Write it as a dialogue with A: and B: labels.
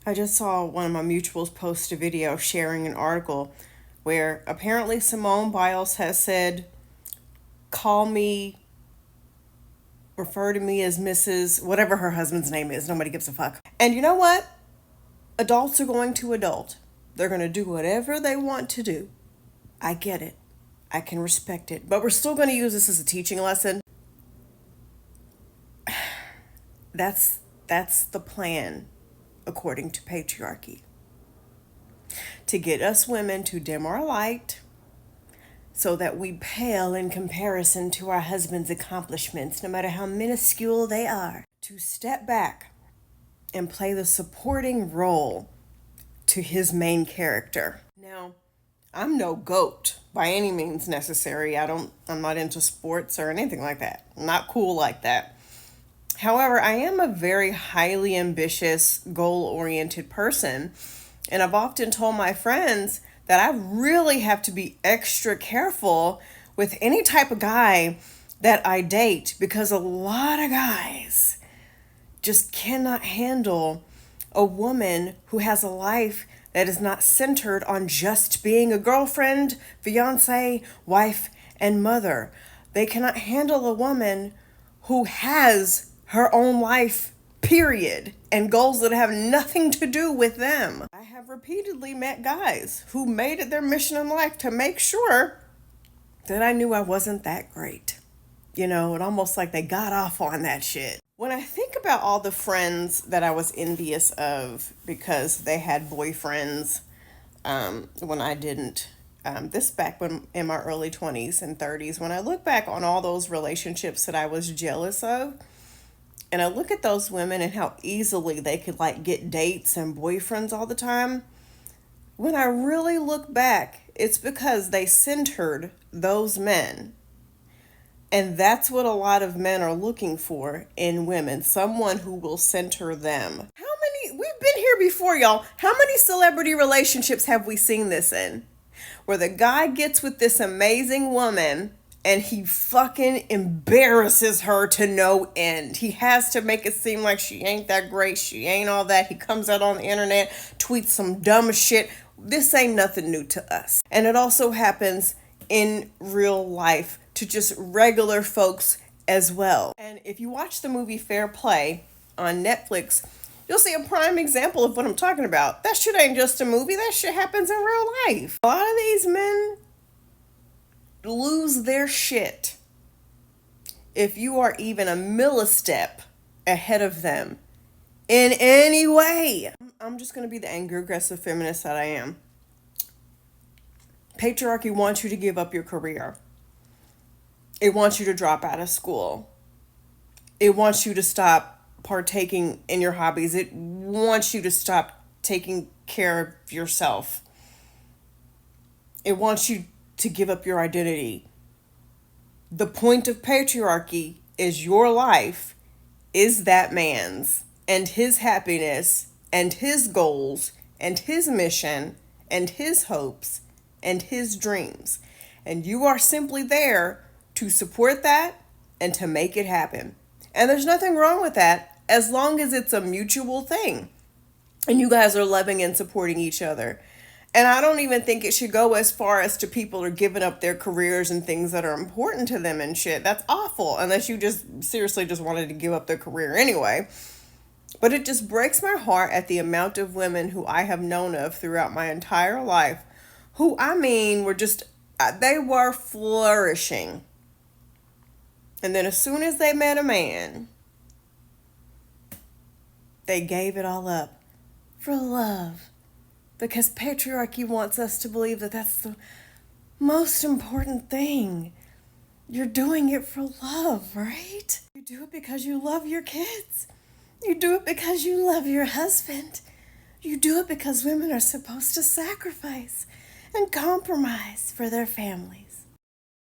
A: I just saw one of my mutuals post a video sharing an article where apparently Simone Biles has said, call me, refer to me as Mrs. whatever her husband's name is. Nobody gives a fuck. And you know what? Adults are going to adult. They're going to do whatever they want to do. I get it. I can respect it. But we're still going to use this as a teaching lesson. That's the plan, according to patriarchy. To get us women to dim our light so that we pale in comparison to our husband's accomplishments, no matter how minuscule they are. To step back and play the supporting role to his main character. Now, I'm no goat by any means necessary. I'm not into sports or anything like that. I'm not cool like that. However, I am a very highly ambitious, goal-oriented person, and I've often told my friends that I really have to be extra careful with any type of guy that I date, because a lot of guys just cannot handle a woman who has a life that is not centered on just being a girlfriend, fiance, wife, and mother. They cannot handle a woman who has her own life, period, and goals that have nothing to do with them. I have repeatedly met guys who made it their mission in life to make sure that I knew I wasn't that great. You know, it almost like they got off on that shit. When I think about all the friends that I was envious of because they had boyfriends when I didn't, this back when in my early 20s and 30s, when I look back on all those relationships that I was jealous of, and I look at those women and how easily they could like get dates and boyfriends all the time, when I really look back, it's because they centered those men. And that's what a lot of men are looking for in women, someone who will center them. We've been here before, y'all. How many celebrity relationships have we seen this in? Where the guy gets with this amazing woman and he fucking embarrasses her to no end. He has to make it seem like she ain't that great. She ain't all that. He comes out on the internet, tweets some dumb shit. This ain't nothing new to us. And it also happens in real life to just regular folks as well. And if you watch the movie Fair Play on Netflix, you'll see a prime example of what I'm talking about. That shit ain't just a movie. That shit happens in real life. A lot of these men lose their shit if you are even a millistep ahead of them in any way. I'm just going to be the angry, aggressive feminist that I am. Patriarchy wants you to give up your career. It wants you to drop out of school. It wants you to stop partaking in your hobbies. It wants you to stop taking care of yourself. It wants you to give up your identity. The point of patriarchy is your life is that man's, and his happiness and his goals and his mission and his hopes and his dreams. And you are simply there to support that and to make it happen. And there's nothing wrong with that as long as it's a mutual thing and you guys are loving and supporting each other. And I don't even think it should go as far as to people are giving up their careers and things that are important to them and shit. That's awful, unless you just seriously just wanted to give up their career anyway. But it just breaks my heart at the amount of women who I have known of throughout my entire life who, I mean, were just, they were flourishing. And then as soon as they met a man, they gave it all up for love. Because patriarchy wants us to believe that that's the most important thing. You're doing it for love, right? You do it because you love your kids. You do it because you love your husband. You do it because women are supposed to sacrifice and compromise for their family.